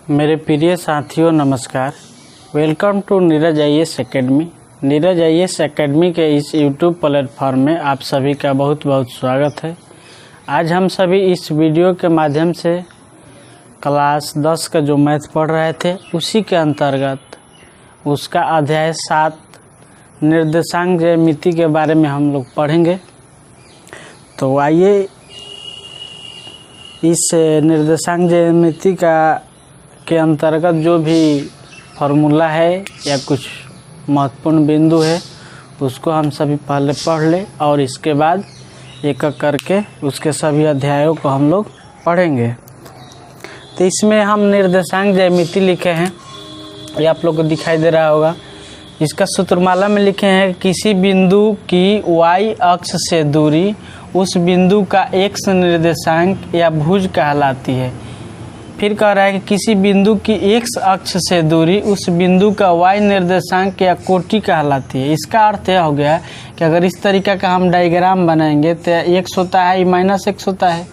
मेरे प्रिय साथियों नमस्कार। Welcome to Neeraj IAS academy. Neeraj IAS academy के इस यूट्यूब प्लेटफॉर्म में आप सभी का बहुत बहुत स्वागत है। आज हम सभी इस वीडियो के माध्यम से क्लास 10 का जो मैथ पढ़ रहे थे उसी के अंतर्गत उसका अध्याय 7 निर्देशांक ज्यामिति के बारे में हम लोग पढ़ेंगे। तो आइए इस निर्देशांक ज्यामिति के अंतर्गत जो भी फार्मूला है या कुछ महत्वपूर्ण बिंदु है उसको हम सभी पहले पढ़ लें और इसके बाद एक एक करके उसके सभी अध्यायों को हम लोग पढ़ेंगे। तो इसमें हम निर्देशांक ज्यामिति लिखे हैं, ये आप लोग को दिखाई दे रहा होगा। इसका सूत्रमाला में लिखे हैं किसी बिंदु की y अक्ष से दूरी उस बिंदु का x निर्देशांक या भुज कहलाती है। फिर कह रहा है कि किसी बिंदु की x अक्ष से दूरी उस बिंदु का y निर्देशांक या कोटि कहलाती है। इसका अर्थ यह हो गया कि अगर इस तरीका का हम डायग्राम बनाएंगे तो x होता है, -x होता है,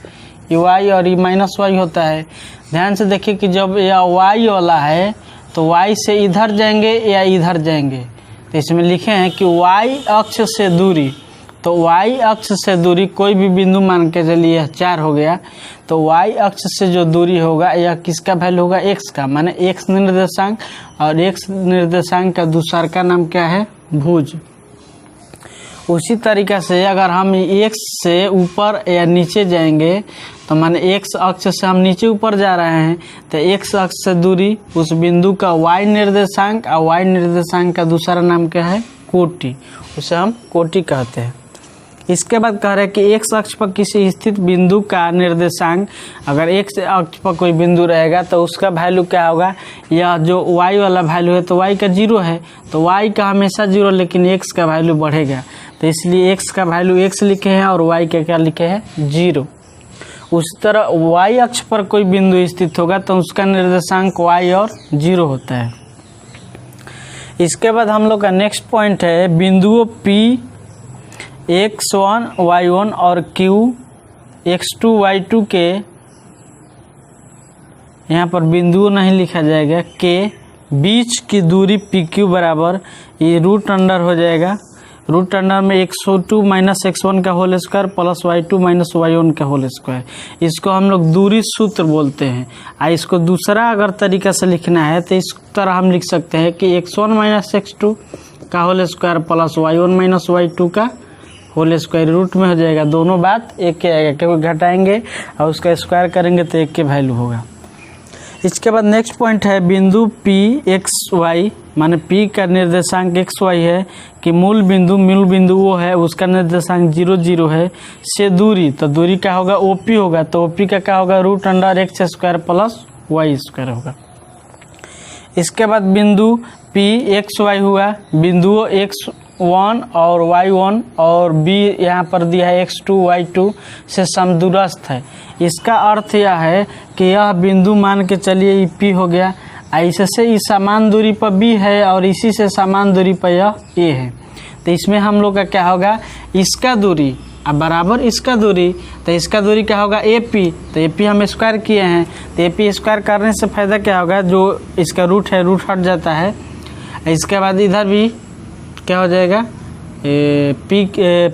y और -y होता है। ध्यान से देखिए कि जब यह y वाला है तो y से इधर जाएंगे या इधर जाएंगे। तो इसमें लिखे हैं कि y अक्ष से दूरी, तो y अक्ष से दूरी कोई भी बिंदु मान के चलिए यह 4 हो गया, तो y अक्ष से जो दूरी होगा यह किसका वैल्यू होगा, x का, माने x निर्देशांक, और x निर्देशांक का दूसरा का नाम क्या है, भुज। उसी तरीका से अगर हम x से ऊपर या नीचे जाएंगे तो माने x अक्ष से हम नीचे ऊपर जा रहे हैं तो x अक्ष से दूरी उस बिंदु का y निर्देशांक, और y निर्देशांक का दूसरा नाम क्या है, कोटि, उसे हम कोटि कहते हैं। इसके बाद कह रहे हैं कि x अक्ष पर किसी स्थित बिंदु का निर्देशांक, अगर x अक्ष पर कोई बिंदु रहेगा तो उसका वैल्यू क्या होगा, यह जो y वाला वैल्यू है तो y का 0 है, तो y का हमेशा 0 लेकिन x का वैल्यू बढ़ेगा, तो इसलिए x का वैल्यू x लिखे हैं और y का क्या लिखे हैं, 0। उस तरह y अक्ष पर कोई बिंदु स्थित होगा तो उसका निर्देशांक y और 0 होता है। इसके बाद हम लोग का नेक्स्ट पॉइंट है बिंदुओं P x1 y1 और Q x2 y2 के, यहाँ पर बिंदुओं नहीं लिखा जाएगा, के बीच की दूरी PQ बराबर, ये रूट अंडर हो जाएगा, रूट अंडर में x2 - x1 का whole square plus y2 - y1 का होल स्क्वायर। इसको हम लोग दूरी सूत्र बोलते हैं। इसको दूसरा अगर तरीका से लिखना है तो इस तरह हम लिख सकते हैं कि x1 - x2 का whole square plus y1 - y2 का होल स्क्वायर, रूट में हो जाएगा, दोनों बात एक के आएगा, क्योंकि घटाएंगे और उसका स्क्वायर करेंगे तो एक के वैल्यू होगा। इसके बाद नेक्स्ट पॉइंट है बिंदु P x y, माने P का निर्देशांक x y है कि मूल बिंदु वो है उसका निर्देशांक 0 0 है, से दूरी, तो दूरी का होगा OP होगा, तो OP का क्या होगा, root under x square plus y square होगा। इसके बाद बिंदु P x y हुआ, बिंदुओं x1 और y1 और B यहाँ पर दिया है x2 y2 से समदूरस्थ है। इसका अर्थ यह है कि यह बिंदु मान के चलिए P हो गया, ऐसे से इस समान दूरी पर B है और इसी से समान दूरी पर यह A है, तो इसमें हम लोग का क्या होगा, इसका दूरी अब बराबर इसका दूरी, तो इसका दूरी क्या होगा, AP, तो AP हम स्क्वायर किए हैं, तो AP स्क्वायर करने से फ़ायदा क्या होगा, जो इसका रूट है रूट हट जाता है। इसके बाद इधर भी क्या हो जाएगा,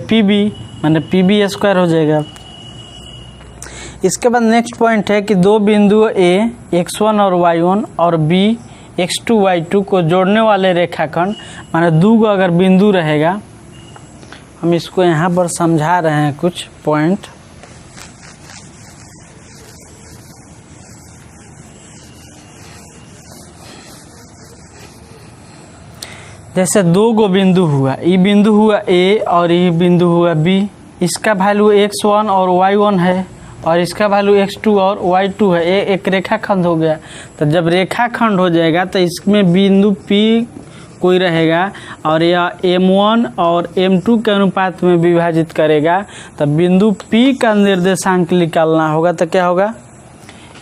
PB माने PB स्क्वायर हो जाएगा। इसके बाद नेक्स्ट पॉइंट है कि दो बिंदु A x1 और y1 और B x2 y2 को जोड़ने वाले रेखाखंड, माने दो अगर बिंदु रहेगा, हम इसको यहाँ पर समझा रहे हैं कुछ पॉइंट। जैसे दो गो बिंदु हुआ, ये बिंदु हुआ A और ये बिंदु हुआ B, इसका वैल्यू x1 और y1 है और इसका वैल्यू x2 और y2 है, एक रेखाखंड हो गया। तो जब रेखाखंड हो जाएगा तो इसमें बिंदु P कोई रहेगा और यह M1 और M2 के अनुपात में विभाजित करेगा, तो बिंदु P का निर्देशांक निकालना होगा, तो क्या होगा,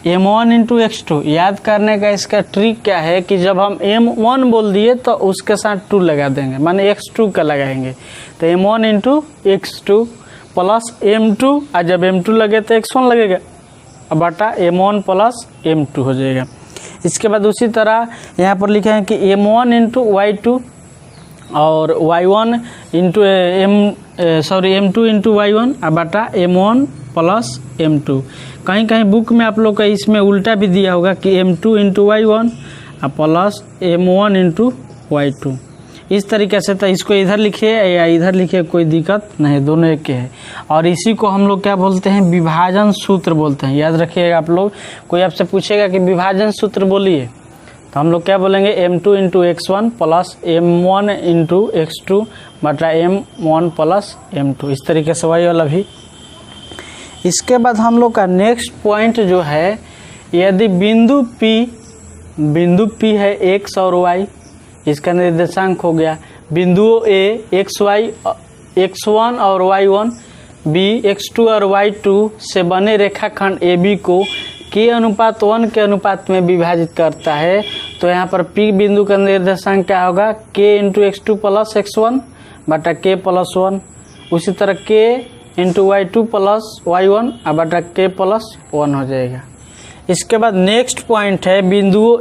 M1 × x2। याद करने का इसका ट्रिक क्या है कि जब हम M1 बोल दिए तो उसके साथ 2 लगा देंगे, माने x2 का लगाएंगे, तो M1 × x2 प्लस M2, और जब M2 लगे तो x1 लगेगा, बटा M1 प्लस M2 हो जाएगा। इसके बाद उसी तरह यहाँ पर लिखे हैं कि m1 इंटू y2 और y1 into m2 into y1 बटा m1 प्लस m2। कहीं कहीं बुक में आप लोग का इसमें उल्टा भी दिया होगा कि m2 into y1 plus m1 into y2। इस तरीके से तो इसको इधर लिखिए या इधर लिखिए, कोई दिक्कत नहीं, दोनों एक के है। और इसी को हम लोग क्या बोलते हैं, विभाजन सूत्र बोलते हैं। याद रखिएगा आप लोग, कोई आपसे पूछेगा कि विभाजन सूत्र बोलिए तो हम लोग क्या बोलेंगे, m2 into x1 plus m1 into x2 बटा m1 प्लस m2। इस तरीके से वही वाला भी। इसके बाद हम लोग का नेक्स्ट पॉइंट जो है, यदि बिंदु P है x और y, इसका निर्देशांक हो गया। बिंदुओं A x1 और y1, B x2 और y2 से बने रेखाखंड AB को k अनुपात 1 के अनुपात में विभाजित करता है। तो यहाँ पर P बिंदु का निर्देशांक क्या होगा, k into x2 plus x1 बटा k प्लस 1। उसी तरह k into y2 plus y1 बटा k प्लस 1 हो जाएगा। इसके बाद नेक्स्ट पॉइंट है, बिंदुओं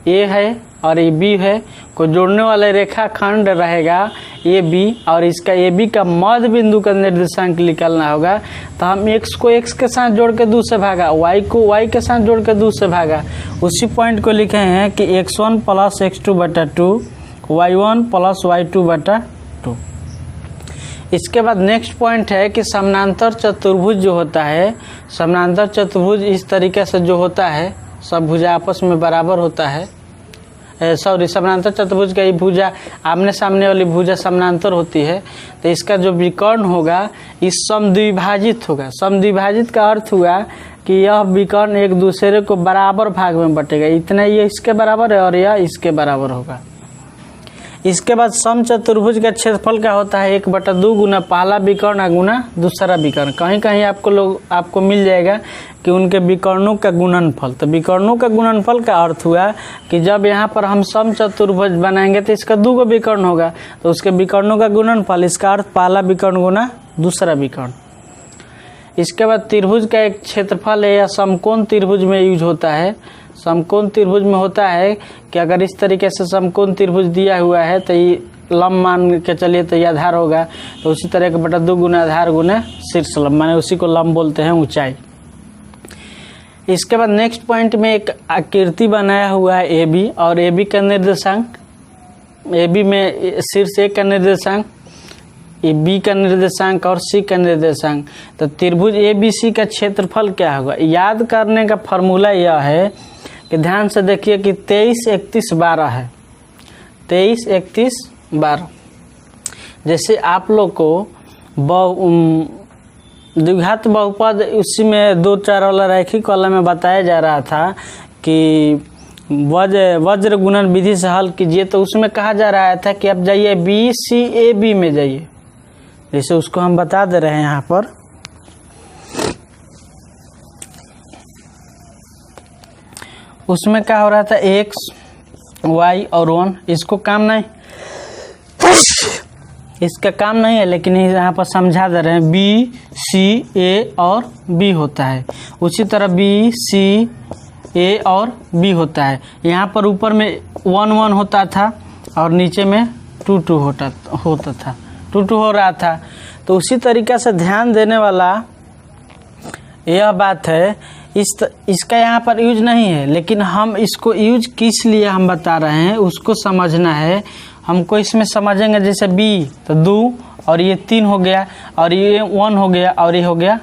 A है और ये B है को जोड़ने वाला रेखाखंड रहेगा AB, और इसका AB का मध्य बिंदु का निर्देशांक निकालना होगा। तो हम x को x के साथ जोड़ के 2 से भागा, y को y के साथ जोड़ के 2 से भागा। उसी पॉइंट को लिखे हैं कि x1 प्लस x2 बटा 2, y1 प्लस y2 बटा 2। इसके बाद नेक्स्ट पॉइंट है कि समानांतर चतुर्भुज जो होता है, समानांतर चतुर्भुज इस तरीके से जो होता है, सब भुजा आपस में बराबर होता है। समानांतर चतुर्भुज का ये भुजा आमने सामने वाली भुजा समानांतर होती है। तो इसका जो विकर्ण होगा इस समद्विभाजित होगा। समद्विभाजित का अर्थ हुआ कि यह विकर्ण एक दूसरे को बराबर भाग में बटेगा, इतना ये इसके बराबर है और यह इसके बराबर होगा। इसके बाद समचतुर्भुज का क्षेत्रफल क्या होता है, 1/2 गुना पहला विकर्ण गुना दूसरा विकर्ण। कहीं कहीं आपको मिल जाएगा कि उनके विकर्णों का गुणनफल। तो विकर्णों का गुणनफल का अर्थ हुआ कि जब यहाँ पर हम समचतुर्भुज बनाएंगे तो इसका 2 विकर्ण होगा, तो उसके विकर्णों का गुणनफल, इसका अर्थ पहला विकर्ण गुना दूसरा विकर्ण। इसके बाद त्रिभुज का एक क्षेत्रफल है, या समकोण त्रिभुज में यूज होता है। समकोण त्रिभुज में होता है कि अगर इस तरीके से समकोण त्रिभुज दिया हुआ है तो ये लंब मान के चलिए तो ये आधार होगा, तो उसी तरह का 2 गुना आधार गुना शीर्ष लंब, माने उसी को लंब बोलते हैं, ऊंचाई। इसके बाद नेक्स्ट पॉइंट में एक आकृति बनाया हुआ है AB, और AB का निर्देशांक, AB में शीर्ष A का निर्देशांक, B का निर्देशांक और C का निर्देशांक। तो त्रिभुज ABC का क्षेत्रफल क्या होगा, याद करने का फॉर्मूला यह है कि ध्यान से देखिए कि 23, 31, 12 है। 23, 31, 12। जैसे आप लोग को द्विघात बहुपद उसी में 2, 4 वाला रैखिक वाला में बताया जा रहा था कि वज्र गुणन विधि से हल कीजिए। तो उसमें कहा जा रहा था कि आप जाइए BCAB में जाइए, जैसे उसको हम बता दे रहे हैं यहाँ पर। उसमें क्या हो रहा था, x, y और 1, इसको काम नहीं, इसका काम नहीं है, लेकिन यहाँ पर समझा दे रहे हैं। B, C, A और B होता है। उसी तरह B, C, A और B होता है। यहाँ पर ऊपर में 1, 1 होता था और नीचे में 2, 2 होता था, 2, 2 हो रहा था। तो उसी तरीके से ध्यान देने वाला यह बात है, इसका यहाँ पर यूज नहीं है, लेकिन हम इसको यूज किस लिए हम बता रहे हैं उसको समझना है हमको। इसमें समझेंगे जैसे B तो 2 और ये 3 हो गया, और ये 1 हो गया, और ये हो गया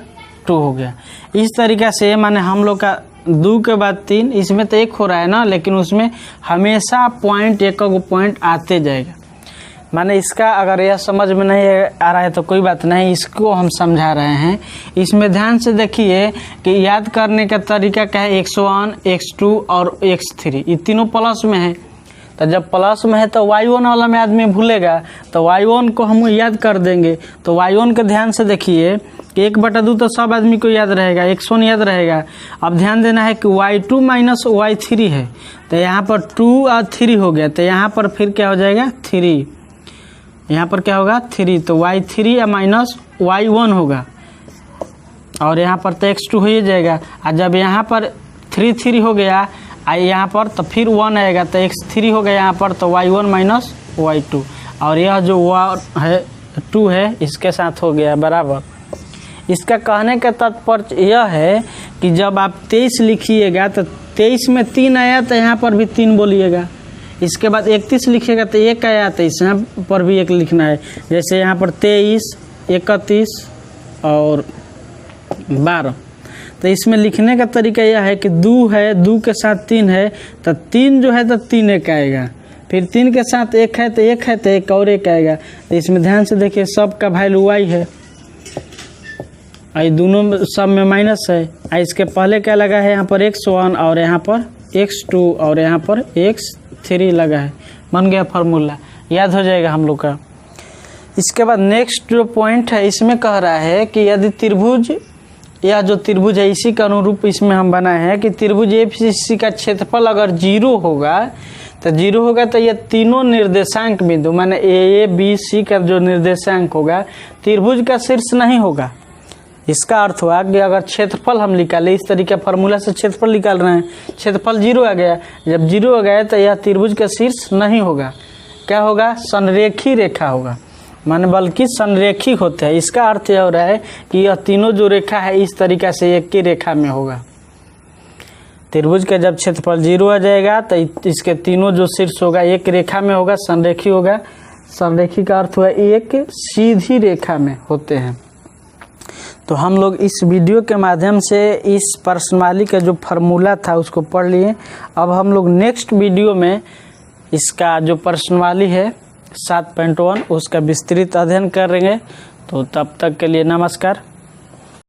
2 हो गया। इस तरीके से माने हम लोग का 2 के बाद 3, इसमें तो 1 हो रहा है ना, लेकिन उसमें हमेशा पॉइंट, एक पॉइंट आते जाएगा। माने इसका अगर यह समझ में नहीं आ रहा है तो कोई बात नहीं, इसको हम समझा रहे हैं। इसमें ध्यान से देखिए कि याद करने का तरीका क्या है, x1, x2 और x3 ये तीनों प्लस में है। तो जब प्लस में है तो y1 वाला में आदमी भूलेगा, तो y1 को हम याद कर देंगे। तो y1 का ध्यान से देखिए कि 1/2 तो सब आदमी को याद रहेगा, x1 याद रहेगा। अब ध्यान देना है कि y2 माइनस y3 है, तो यहाँ पर 2 और 3 हो गया, तो यहाँ पर फिर क्या हो जाएगा 3, यहाँ पर क्या होगा 3, तो y3 या माइनस y1 होगा, और यहाँ पर तो x2 हो ही जाएगा। और जब यहाँ पर 3 3 हो गया आई यहाँ पर, तो फिर 1 आएगा तो x3 हो गया यहाँ पर, तो y1 माइनस y2, और यह जो 1 है 2 है इसके साथ हो गया बराबर। इसका कहने का तात्पर्य यह है कि जब आप 23 लिखिएगा तो 23 में 3 आया तो यहाँ पर भी 3 बोलिएगा। इसके बाद 31 लिखिएगा तो 1 आया तो यहाँ पर भी 1 लिखना है। जैसे यहाँ पर 23, 31 और 12, तो इसमें लिखने का तरीका यह है कि 2 है, 2 के साथ 3 है तो 3 जो है तो 3 1 आएगा, फिर 3 के साथ 1 है तो 1 है तो 1 और 1 आएगा। तो इसमें ध्यान से देखिए सब का वैल्यू y है, आई दोनों सब में माइनस है। आई इसके पहले क्या लगा है यहाँ पर x1 और यहाँ पर x2 और यहाँ पर x3 लगा है, बन गया फार्मूला, याद हो जाएगा हम लोग का। इसके बाद नेक्स्ट जो पॉइंट है इसमें कह रहा है कि यदि त्रिभुज, यह जो त्रिभुज है इसी का अनुरूप इसमें हम बनाए हैं कि त्रिभुज एबीसी का क्षेत्रफल अगर 0 होगा तो ये तीनों निर्देशांक बिंदु माने ए बी सी का जो निर्देशांक होगा त्रिभुज का शीर्ष नहीं होगा। इसका अर्थ हुआ कि अगर क्षेत्रफल हम निकाले, इस तरीके फार्मूला से क्षेत्रफल निकाल रहे हैं, क्षेत्रफल 0 आ गया, जब 0 आ गया तो यह त्रिभुज का शीर्ष नहीं होगा, क्या होगा, संरेखी रेखा होगा, माने बल्कि संरेखी होते हैं। इसका अर्थ यह हो रहा है कि यह तीनों जो रेखा है इस तरीका से एक ही रेखा में होगा। त्रिभुज का जब क्षेत्रफल 0 आ जाएगा तो इसके तीनों जो शीर्ष होगा एक रेखा में होगा, संरेखी होगा। संरेखी का अर्थ हुआ एक सीधी रेखा में होते हैं। तो हम लोग इस वीडियो के माध्यम से इस प्रश्नावली का जो फार्मूला था उसको पढ़ लिए। अब हम लोग नेक्स्ट वीडियो में इसका जो प्रश्नावली है 7.1 उसका विस्तृत अध्ययन करेंगे। तो तब तक के लिए नमस्कार।